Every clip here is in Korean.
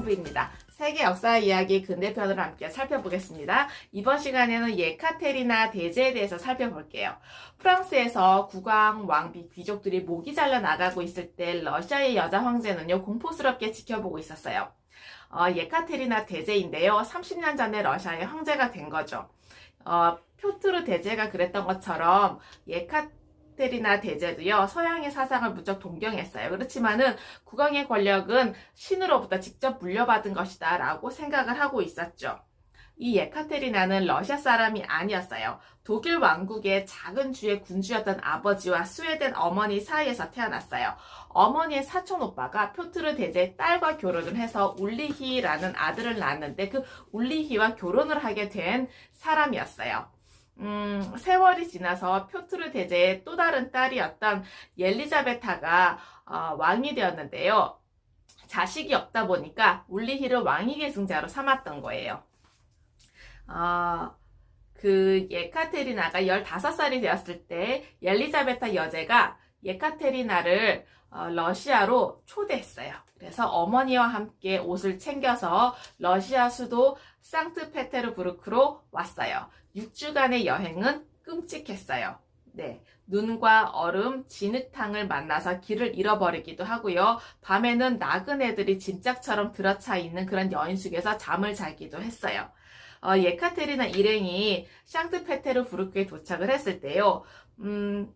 2부입니다. 세계 역사 이야기 근대편을 함께 살펴보겠습니다. 이번 시간에는 예카테리나 대제에 대해서 살펴볼게요. 프랑스에서 국왕, 왕비, 귀족들이 목이 잘려 나가고 있을 때 러시아의 여자 황제는요, 공포스럽게 지켜보고 있었어요. 예카테리나 대제인데요. 30년 전에 러시아의 황제가 된 거죠. 표트르 대제가 그랬던 것처럼 예카테리나 대제도요, 서양의 사상을 무척 동경했어요. 그렇지만은 국왕의 권력은 신으로부터 직접 물려받은 것이다 라고 생각을 하고 있었죠. 이 예카테리나는 러시아 사람이 아니었어요. 독일 왕국의 작은 주의 군주였던 아버지와 스웨덴 어머니 사이에서 태어났어요. 어머니의 사촌 오빠가 표트르 대제의 딸과 결혼을 해서 울리히라는 아들을 낳았는데 그 울리히와 결혼을 하게 된 사람이었어요. 세월이 지나서 표트르 대제의 또 다른 딸이었던 옐리자베타가 왕이 되었는데요. 자식이 없다 보니까 울리히를 왕위 계승자로 삼았던 거예요. 그 예카테리나가 15살이 되었을 때 옐리자베타 여제가 예카테리나를 러시아로 초대했어요. 그래서 어머니와 함께 옷을 챙겨서 러시아 수도 상트페테르부르크로 왔어요. 6주간의 여행은 끔찍했어요. 네, 눈과 얼음, 진흙탕을 만나서 길을 잃어버리기도 하고요. 밤에는 나그네들이 짐짝처럼 들어차 있는 그런 여인숙에서 잠을 자기도 했어요. 예카테리나 일행이 상트페테르부르크에 도착을 했을 때요.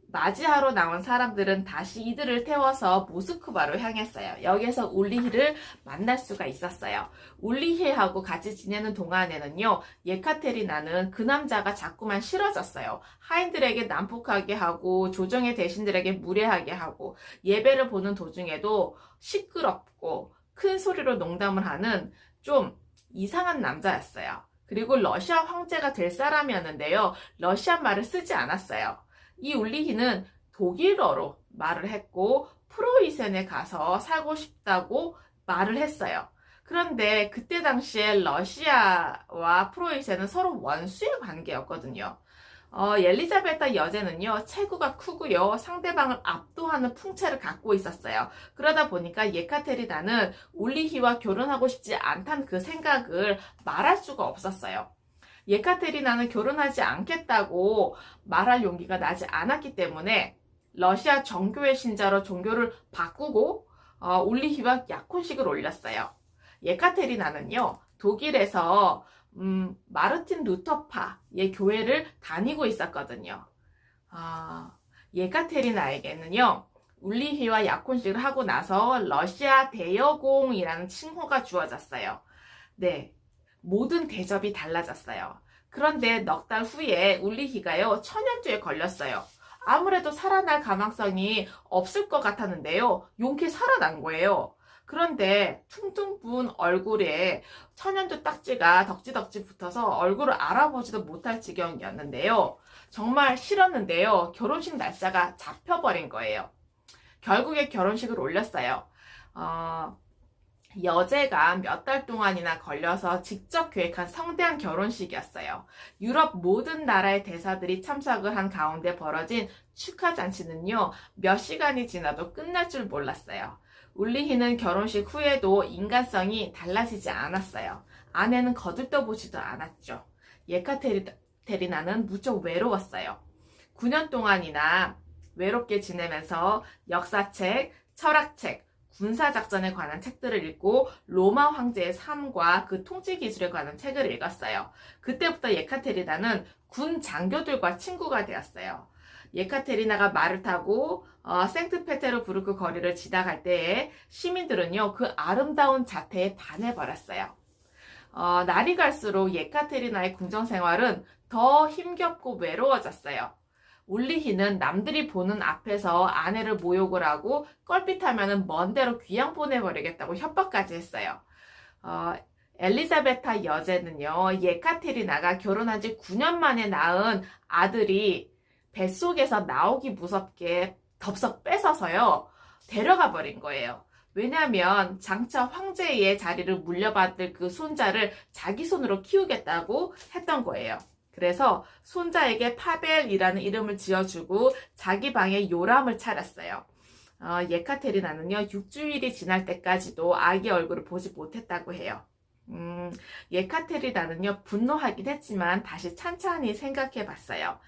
맞이하러 나온 사람들은 다시 이들을 태워서 모스크바로 향했어요. 여기서 울리히를 만날 수가 있었어요. 울리히하고 같이 지내는 동안에는요, 예카테리나는 그 남자가 자꾸만 싫어졌어요. 하인들에게 난폭하게 하고 조정의 대신들에게 무례하게 하고 예배를 보는 도중에도 시끄럽고 큰 소리로 농담을 하는 좀 이상한 남자였어요. 그리고 러시아 황제가 될 사람이었는데요. 러시아 말을 쓰지 않았어요. 이 울리히는 독일어로 말을 했고 프로이센에 가서 살고 싶다고 말을 했어요. 그런데 그때 당시에 러시아와 프로이센은 서로 원수의 관계였거든요. 옐리자베타 여제는요, 체구가 크고요, 상대방을 압도하는 풍채를 갖고 있었어요. 그러다 보니까 예카테리나는 울리히와 결혼하고 싶지 않다는 그 생각을 말할 수가 없었어요. 예카테리나는 결혼하지 않겠다고 말할 용기가 나지 않았기 때문에 러시아 정교회 신자로 종교를 바꾸고 울리히와 약혼식을 올렸어요. 예카테리나는요, 독일에서 마르틴 루터파의 교회를 다니고 있었거든요. 예카테리나에게는요, 울리히와 약혼식을 하고 나서 러시아 대여공이라는 칭호가 주어졌어요. 네, 모든 대접이 달라졌어요. 그런데 넉 달 후에 울리히가요, 천연두에 걸렸어요. 아무래도 살아날 가망성이 없을 것 같았는데요, 용케 살아난 거예요. 그런데 퉁퉁 부은 얼굴에 천연두 딱지가 덕지덕지 붙어서 얼굴을 알아보지도 못할 지경이었는데요. 정말 싫었는데요. 결혼식 날짜가 잡혀버린 거예요. 결국에 결혼식을 올렸어요. 여제가 몇 달 동안이나 걸려서 직접 계획한 성대한 결혼식이었어요. 유럽 모든 나라의 대사들이 참석을 한 가운데 벌어진 축하 잔치는요, 몇 시간이 지나도 끝날 줄 몰랐어요. 울리히는 결혼식 후에도 인간성이 달라지지 않았어요. 아내는 거들떠보지도 않았죠. 예카테리나는 무척 외로웠어요. 9년 동안이나 외롭게 지내면서 역사책, 철학책, 군사작전에 관한 책들을 읽고 로마 황제의 삶과 그 통치 기술에 관한 책을 읽었어요. 그때부터 예카테리나는 군 장교들과 친구가 되었어요. 예카테리나가 말을 타고 생트페테르부르크 거리를 지나갈 때에 시민들은요, 그 아름다운 자태에 반해버렸어요. 날이 갈수록 예카테리나의 궁정 생활은 더 힘겹고 외로워졌어요. 울리히는 남들이 보는 앞에서 아내를 모욕을 하고 껄핏하면 먼 데로 귀양 보내버리겠다고 협박까지 했어요. 엘리자베타 여제는요, 예카테리나가 결혼한 지 9년 만에 낳은 아들이 뱃속에서 나오기 무섭게 덥석 뺏어서요, 데려가 버린 거예요. 왜냐하면 장차 황제의 자리를 물려받을 그 손자를 자기 손으로 키우겠다고 했던 거예요. 그래서 손자에게 파벨이라는 이름을 지어주고 자기 방에 요람을 차렸어요. 예카테리나는요, 6주일이 지날 때까지도 아기 얼굴을 보지 못했다고 해요. 예카테리나는요, 분노하긴 했지만 다시 찬찬히 생각해 봤어요.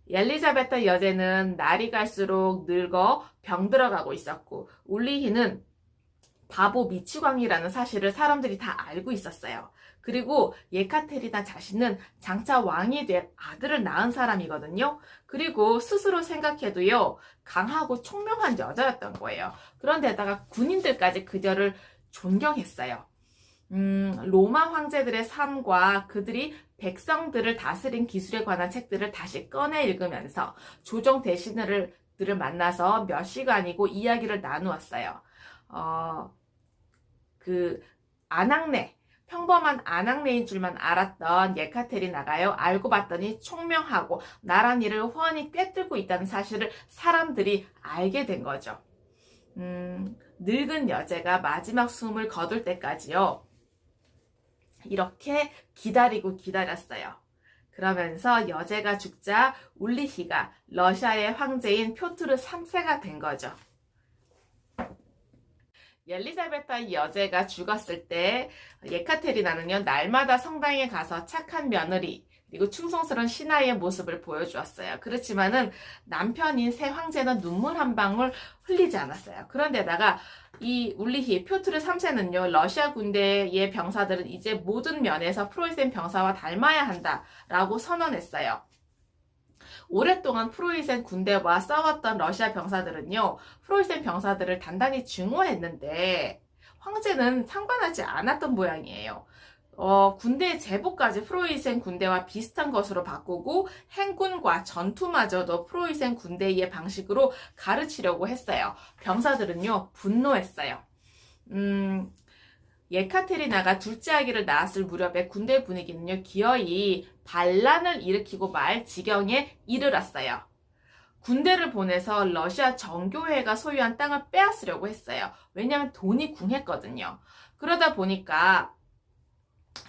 엘리자베타 여제는 날이 갈수록 늙어 병들어가고 있었고, 울리히는 바보 미치광이라는 사실을 사람들이 다 알고 있었어요. 그리고 예카테리나 자신은 장차 왕이 될 아들을 낳은 사람이거든요. 그리고 스스로 생각해도요, 강하고 총명한 여자였던 거예요. 그런데다가 군인들까지 그녀를 존경했어요. 로마 황제들의 삶과 그들이 백성들을 다스린 기술에 관한 책들을 다시 꺼내 읽으면서 조정 대신들을 만나서 몇 시간이고 이야기를 나누었어요. 아낙네, 평범한 아낙네인 줄만 알았던 예카테리나가요, 알고 봤더니 총명하고 나란 일을 훤히 꿰뚫고 있다는 사실을 사람들이 알게 된 거죠. 늙은 여제가 마지막 숨을 거둘 때까지요, 이렇게 기다리고 기다렸어요. 그러면서 여제가 죽자 울리히가 러시아의 황제인 표트르 3세가 된 거죠. 엘리자베타 여제가 죽었을 때 예카테리나는요, 날마다 성당에 가서 착한 며느리 그리고 충성스러운 신하의 모습을 보여주었어요. 그렇지만은 남편인 새 황제는 눈물 한 방울 흘리지 않았어요. 그런데다가 이 울리히 표트르 3세는요, 러시아 군대의 병사들은 이제 모든 면에서 프로이센 병사와 닮아야 한다라고 선언했어요. 오랫동안 프로이센 군대와 싸웠던 러시아 병사들은요, 프로이센 병사들을 단단히 증오했는데 황제는 상관하지 않았던 모양이에요. 군대 제복까지 프로이센 군대와 비슷한 것으로 바꾸고 행군과 전투마저도 프로이센 군대의 방식으로 가르치려고 했어요. 병사들은요, 분노했어요. 예카테리나가 둘째 아기를 낳았을 무렵에 군대 분위기는요, 기어이 반란을 일으키고 말 지경에 이르렀어요. 군대를 보내서 러시아 정교회가 소유한 땅을 빼앗으려고 했어요. 왜냐하면 돈이 궁했거든요. 그러다 보니까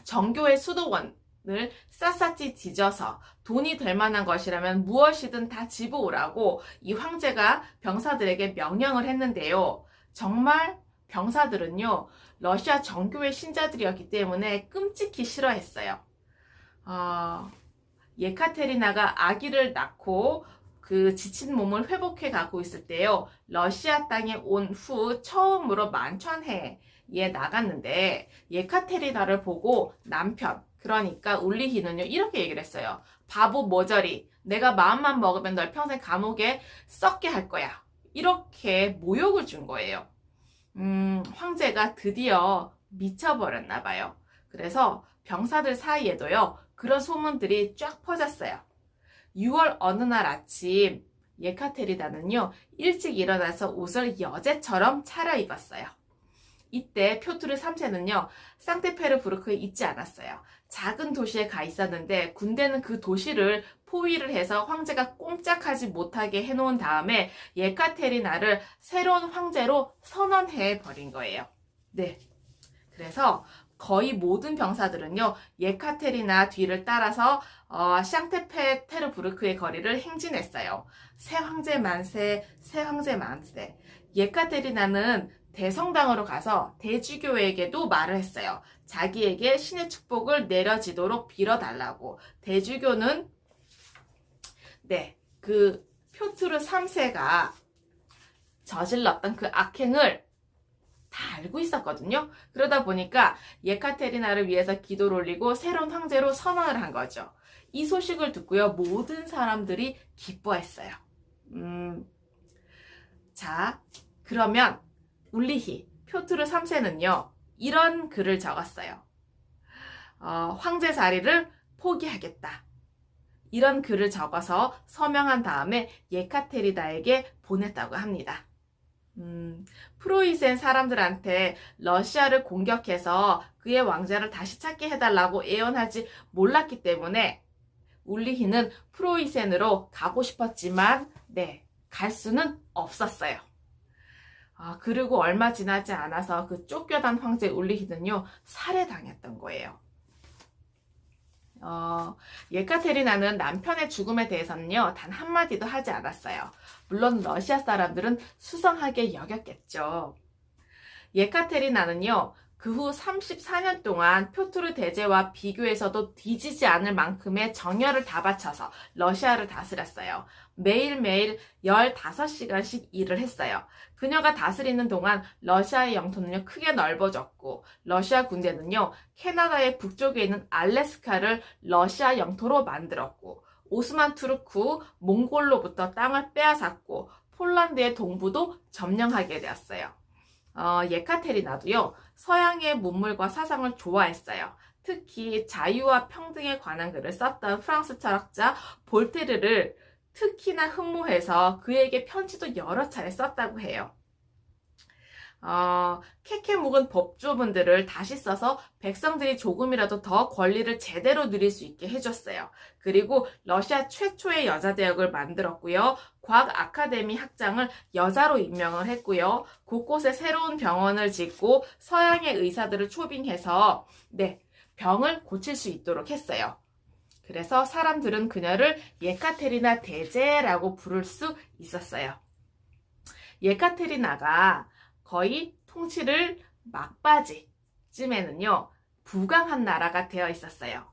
정교회 수도원을 샅샅이 뒤져서 돈이 될 만한 것이라면 무엇이든 다 집어오라고 이 황제가 병사들에게 명령을 했는데요. 정말 병사들은요, 러시아 정교회 신자들이었기 때문에 끔찍히 싫어했어요. 예카테리나가 아기를 낳고 그 지친 몸을 회복해 가고 있을 때요, 러시아 땅에 온 후 처음으로 만천해에 나갔는데 예카테리나를 보고 남편, 그러니까 울리히는요, 이렇게 얘기를 했어요. 바보 모저리, 내가 마음만 먹으면 널 평생 감옥에 썩게 할 거야. 이렇게 모욕을 준 거예요. 황제가 드디어 미쳐버렸나 봐요. 그래서 병사들 사이에도요, 그런 소문들이 쫙 퍼졌어요. 6월 어느 날 아침 예카테리나는요, 일찍 일어나서 옷을 여제처럼 차려입었어요. 이때 표트르 3세는요, 상테페르부르크에 있지 않았어요. 작은 도시에 가 있었는데 군대는 그 도시를 포위를 해서 황제가 꼼짝하지 못하게 해놓은 다음에 예카테리나를 새로운 황제로 선언해 버린 거예요. 네. 그래서 거의 모든 병사들은요, 예카테리나 뒤를 따라서 샹테페테르부르크의 거리를 행진했어요. 새 황제 만세, 새 황제 만세. 예카테리나는 대성당으로 가서 대주교에게도 말을 했어요. 자기에게 신의 축복을 내려지도록 빌어달라고. 대주교는 그 표트르 3세가 저질렀던 그 악행을 다 알고 있었거든요. 그러다 보니까 예카테리나를 위해서 기도를 올리고 새로운 황제로 선언을 한 거죠. 이 소식을 듣고요, 모든 사람들이 기뻐했어요. 자, 그러면 울리히 표트르 3세는요, 이런 글을 적었어요. 황제 자리를 포기하겠다. 이런 글을 적어서 서명한 다음에 예카테리나에게 보냈다고 합니다. 프로이센 사람들한테 러시아를 공격해서 그의 왕자를 다시 찾게 해달라고 애원하지 몰랐기 때문에 울리히는 프로이센으로 가고 싶었지만 갈 수는 없었어요. 그리고 얼마 지나지 않아서 그 쫓겨난 황제 울리히는요, 살해당했던 거예요. 예카테리나는 남편의 죽음에 대해서는요, 단 한마디도 하지 않았어요. 물론 러시아 사람들은 수상하게 여겼겠죠. 예카테리나는요, 그 후 34년 동안 표트르 대제와 비교해서도 뒤지지 않을 만큼의 정열을 다 바쳐서 러시아를 다스렸어요. 매일매일 15시간씩 일을 했어요. 그녀가 다스리는 동안 러시아의 영토는요, 크게 넓어졌고, 러시아 군대는요, 캐나다의 북쪽에 있는 알래스카를 러시아 영토로 만들었고, 오스만 투르크, 몽골로부터 땅을 빼앗았고, 폴란드의 동부도 점령하게 되었어요. 예카테리나도요, 서양의 문물과 사상을 좋아했어요. 특히 자유와 평등에 관한 글을 썼던 프랑스 철학자 볼테르를 특히나 흠모해서 그에게 편지도 여러 차례 썼다고 해요. 캐캐 묵은 법조문들을 다시 써서 백성들이 조금이라도 더 권리를 제대로 누릴 수 있게 해줬어요. 그리고 러시아 최초의 여자대학을 만들었고요. 과학 아카데미 학장을 여자로 임명을 했고요. 곳곳에 새로운 병원을 짓고 서양의 의사들을 초빙해서 병을 고칠 수 있도록 했어요. 그래서 사람들은 그녀를 예카테리나 대제라고 부를 수 있었어요. 예카테리나가 거의 통치를 막바지쯤에는요, 부강한 나라가 되어 있었어요.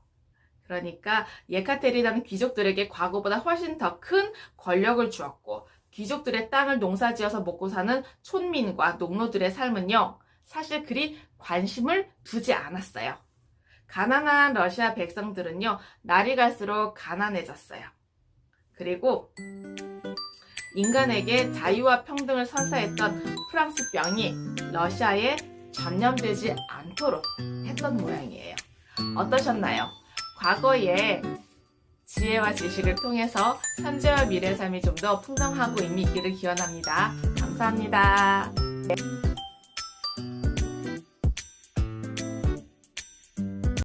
그러니까 예카테리나는 귀족들에게 과거보다 훨씬 더 큰 권력을 주었고, 귀족들의 땅을 농사지어서 먹고 사는 촌민과 농노들의 삶은요, 사실 그리 관심을 두지 않았어요. 가난한 러시아 백성들은요, 날이 갈수록 가난해졌어요. 그리고 인간에게 자유와 평등을 선사했던 프랑스 병이 러시아에 전염되지 않도록 했던 모양이에요. 어떠셨나요? 과거의 지혜와 지식을 통해서 현재와 미래의 삶이 좀 더 풍성하고 의미 있기를 기원합니다. 감사합니다.